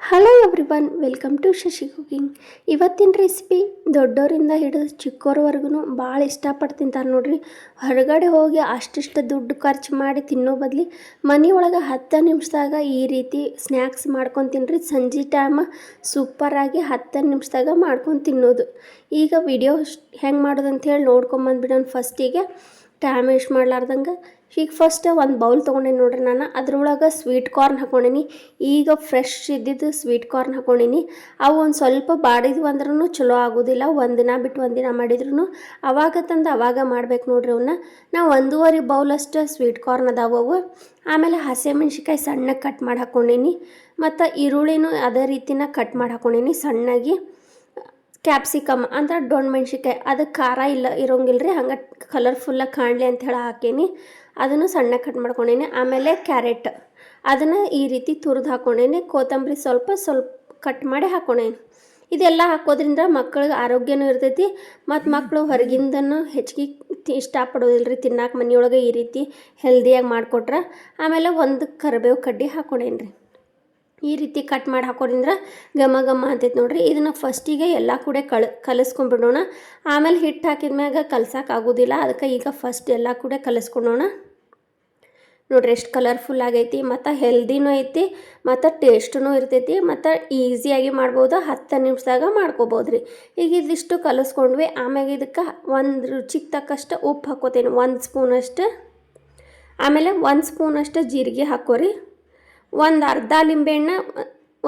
Hello everyone, welcome to Shashi cooking. ಇವತ್ತಿನ recipe ದೊಡ್ಡವರಿಂದ ಹಿಡಿದು ಚಿಕ್ಕವ್ರವರೆಗೂ ಭಾಳ ಇಷ್ಟಪಟ್ಟು ತಿಂತಾರೆ ನೋಡ್ರಿ. ಹೊರಗಡೆ ಹೋಗಿ ಅಷ್ಟಿಷ್ಟು ದುಡ್ಡು ಖರ್ಚು ಮಾಡಿ ತಿನ್ನೋ ಬದಲಿ ಮನೆಯೊಳಗೆ 10 ನಿಮಿಷದಾಗ ಈ ರೀತಿ ಸ್ನ್ಯಾಕ್ಸ್ ಮಾಡ್ಕೊಂಡು ತಿನ್ನಿರಿ. ಸಂಜೆ ಟೈಮ್ ಸೂಪರಾಗಿ 10 ನಿಮಿಷದಾಗ ಮಾಡ್ಕೊಂಡು ತಿನ್ನೋದು. ಈಗ ವಿಡಿಯೋ ಹೆಂಗೆ ಮಾಡೋದು ಅಂಥೇಳಿ ನೋಡ್ಕೊಂಬಂದ್ಬಿಡೋಣ. ಫಸ್ಟಿಗೆ ಟೈಮ್ ವೇಸ್ಟ್ ಮಾಡ್ಲಾರ್ದಂಗೆ ಈಗ ಫಸ್ಟ್ ಒಂದು ಬೌಲ್ ತೊಗೊಂಡೇನಿ ನೋಡ್ರಿ. ನಾನು ಅದ್ರೊಳಗೆ ಸ್ವೀಟ್ ಕಾರ್ನ್ ಹಾಕ್ಕೊಂಡೀನಿ. ಈಗ ಫ್ರೆಶ್ ಇದ್ದಿದ್ದು ಸ್ವೀಟ್ ಕಾರ್ನ್ ಹಾಕ್ಕೊಂಡೀನಿ. ಅವು ಒಂದು ಸ್ವಲ್ಪ ಬಾಡಿದ್ವು ಅಂದ್ರೂ ಚಲೋ ಆಗೋದಿಲ್ಲ. ಒಂದಿನ ಬಿಟ್ಟು ಒಂದಿನ ಮಾಡಿದ್ರು ಅವಾಗ ತಂದು ಅವಾಗ ಮಾಡ್ಬೇಕು ನೋಡ್ರಿ. ಅವನ್ನ ನಾವು 1.5 ಬೌಲಷ್ಟು ಸ್ವೀಟ್ ಕಾರ್ನ್ ಅದಾವವು. ಆಮೇಲೆ ಹಸಿಮೆಣ್ಸಿಕಾಯಿ ಸಣ್ಣಗೆ ಕಟ್ ಮಾಡಿ ಹಾಕ್ಕೊಂಡೀನಿ. ಮತ್ತು ಈರುಳ್ಳಿನೂ ಅದೇ ರೀತಿನ ಕಟ್ ಮಾಡಿ ಹಾಕ್ಕೊಂಡೀನಿ ಸಣ್ಣಗೆ. ಕ್ಯಾಪ್ಸಿಕಮ್ ಅಂದ್ರೆ ದೊಣ್ಣೆ ಮೆಣ್ಸಿಕಾಯಿ, ಅದಕ್ಕೆ ಖಾರ ಇರೋಂಗಿಲ್ಲ ರೀ, ಹಂಗೆ ಕಲರ್ಫುಲ್ಲಾಗಿ ಕಾಣಲಿ ಅಂಥೇಳಿ ಹಾಕೀನಿ. ಅದನ್ನು ಸಣ್ಣ ಕಟ್ ಮಾಡ್ಕೊಂಡೀನಿ. ಆಮೇಲೆ ಕ್ಯಾರೆಟ್ ಅದನ್ನು ಈ ರೀತಿ ತುರಿದು ಹಾಕ್ಕೊಂಡೀನಿ. ಕೊತ್ತಂಬರಿ ಸ್ವಲ್ಪ ಕಟ್ ಮಾಡಿ ಹಾಕ್ಕೊಂಡೀನಿ. ಇದೆಲ್ಲ ಹಾಕೋದ್ರಿಂದ ಮಕ್ಕಳಿಗೆ ಆರೋಗ್ಯನೂ ಇರ್ತೈತಿ ಮತ್ತು ಮಕ್ಕಳು ಹೊರಗಿಂದನೂ ಹೆಚ್ಚಿಗೆ ಇಷ್ಟಪಡೋದಿಲ್ಲ ರೀ ತಿನ್ನಕ್ಕೆ. ಮನೆಯೊಳಗೆ ಈ ರೀತಿ ಹೆಲ್ದಿಯಾಗಿ ಮಾಡಿಕೊಟ್ರೆ. ಆಮೇಲೆ ಒಂದು ಕರಿಬೇವು ಕಡ್ಡಿ ಹಾಕ್ಕೊಂಡೇನಿ ರೀ. ಈ ರೀತಿ ಕಟ್ ಮಾಡಿ ಹಾಕೋದ್ರಿಂದ ಘಮ ಘಮ ಅಂತೈತೆ ನೋಡ್ರಿ. ಇದನ್ನು ಫಸ್ಟಿಗೆ ಎಲ್ಲ ಕೂಡ ಕಲಿಸ್ಕೊಂಡ್ಬಿಡೋಣ. ಆಮೇಲೆ ಹಿಟ್ಟು ಹಾಕಿದ ಮ್ಯಾಗ ಕಲ್ಸಕ್ಕೆ ಆಗೋದಿಲ್ಲ, ಅದಕ್ಕೆ ಈಗ ಫಸ್ಟ್ ಎಲ್ಲ ಕೂಡ ಕಲಿಸ್ಕೊಳೋಣ. ನೋಡ್ರಿ ಎಷ್ಟು ಕಲರ್ಫುಲ್ ಆಗೈತಿ ಮತ್ತು ಹೆಲ್ದಿನೂ ಐತಿ ಮತ್ತು ಟೇಸ್ಟೂ ಇರ್ತೈತಿ ಮತ್ತು ಈಸಿಯಾಗಿ ಮಾಡ್ಬೋದು. 10 ನಿಮಿಷದಾಗ ಮಾಡ್ಕೋಬೋದು ರೀ. ಈಗ ಇದಿಷ್ಟು ಕಲಿಸ್ಕೊಂಡ್ವಿ. ಆಮ್ಯಾಗ ಇದಕ್ಕೆ ಒಂದು ರುಚಿಗೆ ತಕ್ಕಷ್ಟು ಉಪ್ಪು ಹಾಕೋತೇನೆ, 1 ಸ್ಪೂನಷ್ಟು. ಆಮೇಲೆ 1 ಸ್ಪೂನಷ್ಟು ಜೀರಿಗೆ ಹಾಕೋರಿ. ಒಂದು ಅರ್ಧ ಲಿಂಬೆಹಣ್ಣು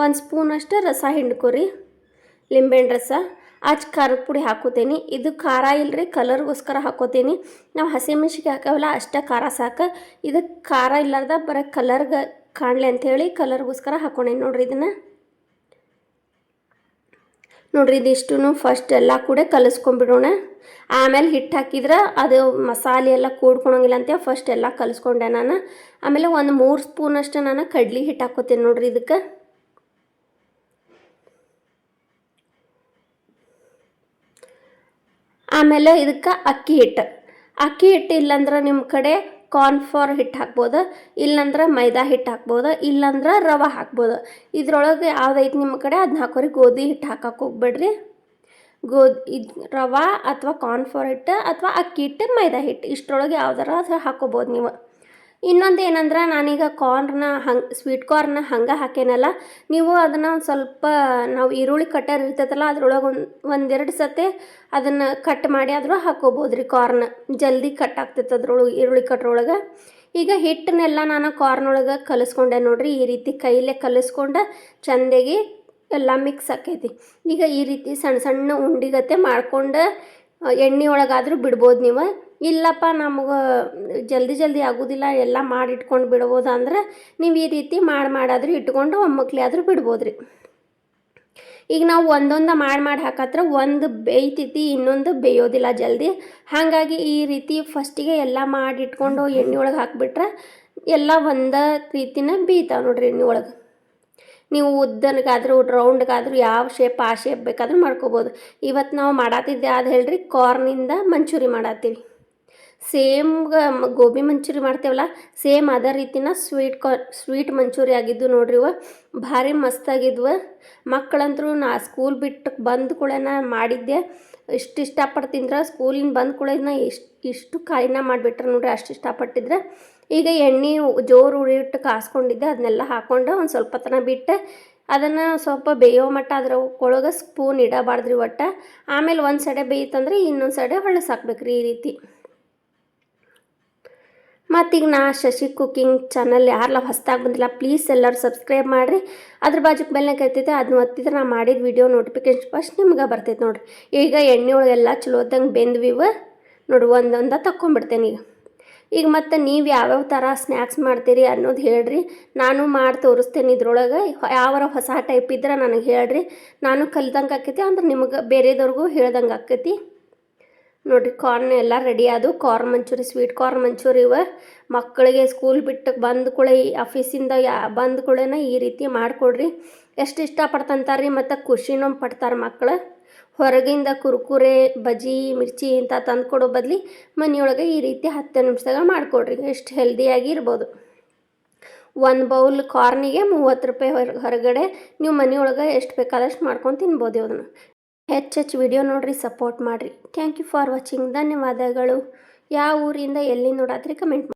1 ಸ್ಪೂನಷ್ಟು ರಸ ಹಿಂಡ್ಕೊರಿ, ಲಿಂಬೆಹಣ್ಣು ರಸ. ಖಾರದ ಪುಡಿ ಹಾಕೋತೀನಿ. ಇದು ಖಾರ ಇಲ್ಲರಿ, ಕಲರ್ಗೋಸ್ಕರ ಹಾಕೋತೀನಿ. ನಾವು ಹಸಿಮೆಣ್ಸಿಕಾಯಿ ಹಾಕವಲ್ಲ ಅಷ್ಟೇ ಖಾರ ಸಾಕು. ಇದಕ್ಕೆ ಖಾರ ಇಲ್ಲಾರ್ದ ಬರೀ ಕಲರ್ಗೆ ಕಾಣಲಿ ಅಂಥೇಳಿ ಕಲರ್ಗೋಸ್ಕರ ಹಾಕೊಂಡೇನಿ ನೋಡ್ರಿ. ಇದನ್ನು ನೋಡ್ರಿ, ಇದಿಷ್ಟು ಫಸ್ಟ್ ಎಲ್ಲ ಕೂಡ ಕಲಿಸ್ಕೊಂಡ್ಬಿಡೋಣ. ಆಮೇಲೆ ಹಿಟ್ಟು ಹಾಕಿದ್ರೆ ಅದು ಮಸಾಲೆ ಎಲ್ಲ ಕೂಡ್ಕೊಳಂಗಿಲ್ಲ ಅಂತೇಳಿ ಫಸ್ಟ್ ಎಲ್ಲ ಕಲಿಸ್ಕೊಂಡೆ ನಾನು. ಆಮೇಲೆ ಒಂದು 3 ಸ್ಪೂನಷ್ಟು ನಾನು ಕಡ್ಲಿ ಹಿಟ್ಟು ಹಾಕೋತೀನಿ ನೋಡ್ರಿ ಇದಕ್ಕೆ. ಆಮೇಲೆ ಇದಕ್ಕೆ ಅಕ್ಕಿ ಹಿಟ್ಟು ಇಲ್ಲಾಂದ್ರೆ ನಿಮ್ಮ ಕಡೆ ಕಾರ್ನ್ಫ್ಲವರ್ ಹಿಟ್ಟು ಹಾಕ್ಬೋದು, ಇಲ್ಲಾಂದ್ರೆ ಮೈದಾ ಹಿಟ್ಟು ಹಾಕ್ಬೋದು, ಇಲ್ಲಾಂದ್ರೆ ರವೆ ಹಾಕ್ಬೋದು. ಇದ್ರೊಳಗೆ ಯಾವುದೈತೆ ನಿಮ್ಮ ಕಡೆ ಅದನ್ನ ಹಾಕೋರಿ. ಗೋಧಿ ಹಿಟ್ಟು ಹಾಕಕ್ಕೆ ಹೋಗ್ಬೇಡ್ರಿ. ರವೆ ಅಥವಾ ಕಾರ್ನ್ಫ್ಲವರ್ ಹಿಟ್ಟು ಅಥವಾ ಅಕ್ಕಿ ಹಿಟ್ಟು, ಮೈದಾ ಹಿಟ್ಟು ಇಷ್ಟರೊಳಗೆ ಯಾವ್ದಾರ ಹಾಕೋಬೋದು ನೀವು. ಇನ್ನೊಂದು ಏನಂದ್ರೆ ನಾನೀಗ ಸ್ವೀಟ್ ಕಾರ್ನ ಹಂಗೆ ಹಾಕೇನಲ್ಲ, ನೀವು ಅದನ್ನು ಒಂದು ಸ್ವಲ್ಪ ನಾವು ಈರುಳ್ಳಿ ಕಟ್ಟರ್ ಇರ್ತೈತಲ್ಲ ಅದ್ರೊಳಗೆ ಒಂದೆರಡು ಸತಿ ಅದನ್ನು ಕಟ್ ಮಾಡಿ ಆದರೂ ಹಾಕೋಬೋದು ರೀ. ಕಾರ್ನ್ ಜಲ್ದಿ ಕಟ್ ಆಗ್ತೈತೆ ಅದ್ರೊಳಗೆ, ಈರುಳ್ಳಿ ಕಟ್ರೊಳಗೆ. ಈಗ ಹಿಟ್ಟನ್ನೆಲ್ಲ ನಾನು ಕಾರ್ನೊಳಗೆ ಕಲಿಸ್ಕೊಂಡೆ ನೋಡ್ರಿ. ಈ ರೀತಿ ಕೈಲೇ ಕಲಿಸ್ಕೊಂಡು ಚೆಂದಾಗಿ ಎಲ್ಲ ಮಿಕ್ಸ್ ಆಕೈತಿ. ಈಗ ಈ ರೀತಿ ಸಣ್ಣ ಸಣ್ಣ ಉಂಡಿಗತ್ತೆ ಮಾಡ್ಕೊಂಡು ಎಣ್ಣೆ ಒಳಗಾದರೂ ಬಿಡ್ಬೋದು ನೀವು. ಇಲ್ಲಪ್ಪ ನಮಗೆ ಜಲ್ದಿ ಆಗೋದಿಲ್ಲ ಎಲ್ಲ ಮಾಡಿಟ್ಕೊಂಡು ಬಿಡ್ಬೋದು ಅಂದ್ರೆ ನೀವು ಈ ರೀತಿ ಮಾಡಾದರೂ ಇಟ್ಕೊಂಡು ಒಮ್ಮಕ್ಲೆ ಆದರೂ ಬಿಡ್ಬೋದು ರೀ. ಈಗ ನಾವು ಒಂದೊಂದು ಮಾಡಿ ಹಾಕತ್ರ ಒಂದು ಬೇಯ್ತೈತಿ, ಇನ್ನೊಂದು ಬೇಯೋದಿಲ್ಲ ಜಲ್ದಿ. ಹಾಗಾಗಿ ಈ ರೀತಿ ಫಸ್ಟಿಗೆ ಎಲ್ಲ ಮಾಡಿಟ್ಕೊಂಡು ಎಣ್ಣೆ ಒಳಗೆ ಹಾಕಿಬಿಟ್ರೆ ಎಲ್ಲ ಒಂದೇ ರೀತಿನ ಬೇಯ್ತಾವೆ ನೋಡ್ರಿ ಎಣ್ಣೆ ಒಳಗೆ. ನೀವು ಉದ್ದನಿಗಾದರೂ ರೌಂಡ್ಗಾದರೂ ಯಾವ ಶೇಪ್ ಆ ಶೇಪ್ ಬೇಕಾದರೂ ಮಾಡ್ಕೋಬೋದು. ಇವತ್ತು ನಾವು ಮಾಡತ್ತಿದ್ದೆ ಅದು ಹೇಳ್ರಿ, ಕಾರ್ನಿಂದ ಮಂಚೂರಿ ಮಾಡತ್ತೀವಿ. ಸೇಮ್ ಗೋಬಿ ಮಂಚೂರಿ ಮಾಡ್ತೇವಲ್ಲ ಸೇಮ್ ಅದೇ ರೀತಿನ ಸ್ವೀಟ್ ಮಂಚೂರಿ ಆಗಿದ್ದು ನೋಡ್ರಿ. ಇವ ಭಾರಿ ಮಸ್ತಾಗಿದ್ವು. ಮಕ್ಕಳಂತರೂ ನಾ ಸ್ಕೂಲ್ ಬಿಟ್ಟು ಬಂದ ಕೂಡನ ಮಾಡಿದ್ದೆ. ಇಷ್ಟಪಟ್ಟು ತಿಂದ್ರೆ ಸ್ಕೂಲಿಂದ ಬಂದ ಕೂಡನ ಇಷ್ಟು ಕಾಯಿನ ಮಾಡಿಬಿಟ್ರೆ ನೋಡ್ರಿ, ಅಷ್ಟು ಇಷ್ಟಪಟ್ಟಿದ್ರೆ. ಈಗ ಎಣ್ಣೆ ಜೋರು ಉರಿಟ್ಟು ಕಾಸ್ಕೊಂಡಿದ್ದೆ, ಅದನ್ನೆಲ್ಲ ಹಾಕ್ಕೊಂಡು ಒಂದು ಸ್ವಲ್ಪ ತನ ಬಿಟ್ಟು ಅದನ್ನು ಸ್ವಲ್ಪ ಬೇಯೋ ಮಟ್ಟ ಅದ್ರ ಒಳಗೆ ಸ್ಪೂನ್ ಇಡಬಾರ್ದ್ರಿ ಒಟ್ಟು. ಆಮೇಲೆ ಒಂದು ಸಡೆ ಬೇಯ್ತಂದ್ರೆ ಇನ್ನೊಂದು ಸಡೆ ಹೊಳಸಾಕ್ಬೇಕ್ರಿ ಈ ರೀತಿ. ಮತ್ತೀಗ ನಾ ಶಶಿ ಕುಕಿಂಗ್ ಚಾನಲ್ ಯಾರೆಲ್ಲ ಹೊಸ್ದಾಗಿ ಬಂದಿಲ್ಲ ಪ್ಲೀಸ್ ಎಲ್ಲರೂ ಸಬ್ಸ್ಕ್ರೈಬ್ ಮಾಡಿರಿ. ಅದ್ರ ಬಾಜುಕ್ಕೆ ಬೆಲ್ನ ಕೈತೈತೆ, ಅದನ್ನ ಒತ್ತಿದ್ರೆ ನಾ ಮಾಡಿದ ವಿಡಿಯೋ ನೋಟಿಫಿಕೇಶನ್ ಫಸ್ಟ್ ನಿಮ್ಗೆ ಬರ್ತೈತೆ ನೋಡಿರಿ. ಈಗ ಎಣ್ಣೆ ಒಳಗೆಲ್ಲ ಚಲೋ ಹೊತ್ತಂಗೆ ಬೆಂದ್ವಿವ ನೋಡಿರಿ, ಒಂದೊಂದು ತಕ್ಕೊಂಬಿಡ್ತೇನೆ ಈಗ ಮತ್ತು ನೀವು ಯಾವ್ಯಾವ ಥರ ಸ್ನ್ಯಾಕ್ಸ್ ಮಾಡ್ತೀರಿ ಅನ್ನೋದು ಹೇಳ್ರಿ, ನಾನು ಮಾಡಿ ತೋರಿಸ್ತೇನೆ. ಇದ್ರೊಳಗೆ ಯಾವಾರ ಹೊಸ ಟೈಪ್ ಇದ್ರೆ ನನಗೆ ಹೇಳ್ರಿ, ನಾನು ಕಲ್ತಂಗೆ ಆಕೈತಿ ಅಂದ್ರೆ ನಿಮಗೆ ಬೇರೆದವ್ರಿಗೂ ಹೇಳ್ದಂಗೆ ಆಕೈತಿ ನೋಡಿರಿ. ಕಾರ್ನ್ ಎಲ್ಲ ರೆಡಿ ಆದವು. Corn manchurian, sweet corn manchurian ಇವ ಮಕ್ಕಳಿಗೆ ಸ್ಕೂಲ್ ಬಿಟ್ಟು ಬಂದ ಕೂಡ ಆಫೀಸಿಂದ ಬಂದ ಕೂಡನ ಈ ರೀತಿ ಮಾಡಿಕೊಡ್ರಿ. ಎಷ್ಟು ಇಷ್ಟಪಡ್ತಂತಾರೆ ರೀ ಮತ್ತು ಖುಷಿನೂ ಪಡ್ತಾರೆ ಮಕ್ಕಳು. ಹೊರಗಿಂದ ಕುರ್ಕುರೆ, ಬಜ್ಜಿ, ಮಿರ್ಚಿ ಇಂಥ ತಂದು ಕೊಡೋ ಬದಲಿ ಮನೆಯೊಳಗೆ ಈ ರೀತಿ 10 ನಿಮಿಷದಾಗ ಮಾಡಿಕೊಡ್ರಿ. ಎಷ್ಟು ಹೆಲ್ದಿಯಾಗಿ ಇರ್ಬೋದು. ಒಂದು ಬೌಲ್ ಕಾರ್ನಿಗೆ 30 ರೂಪಾಯಿ ಹೊರಗಡೆ ನೀವು ಮನೆಯೊಳಗೆ ಎಷ್ಟು ಬೇಕಾದಷ್ಟು ಮಾಡ್ಕೊಂಡು ತಿನ್ಬೋದು ಅದನ್ನು. ಹೆಚ್ಚೆಚ್ಚು ವಿಡಿಯೋ ನೋಡಿರಿ, ಸಪೋರ್ಟ್ ಮಾಡಿರಿ. Thank you for watching. ಧನ್ಯವಾದಗಳು. ಯಾವ ಊರಿಂದ ಎಲ್ಲಿ ನೋಡಾತ್ರಿ ಕಮೆಂಟ್ ಮಾಡಿ.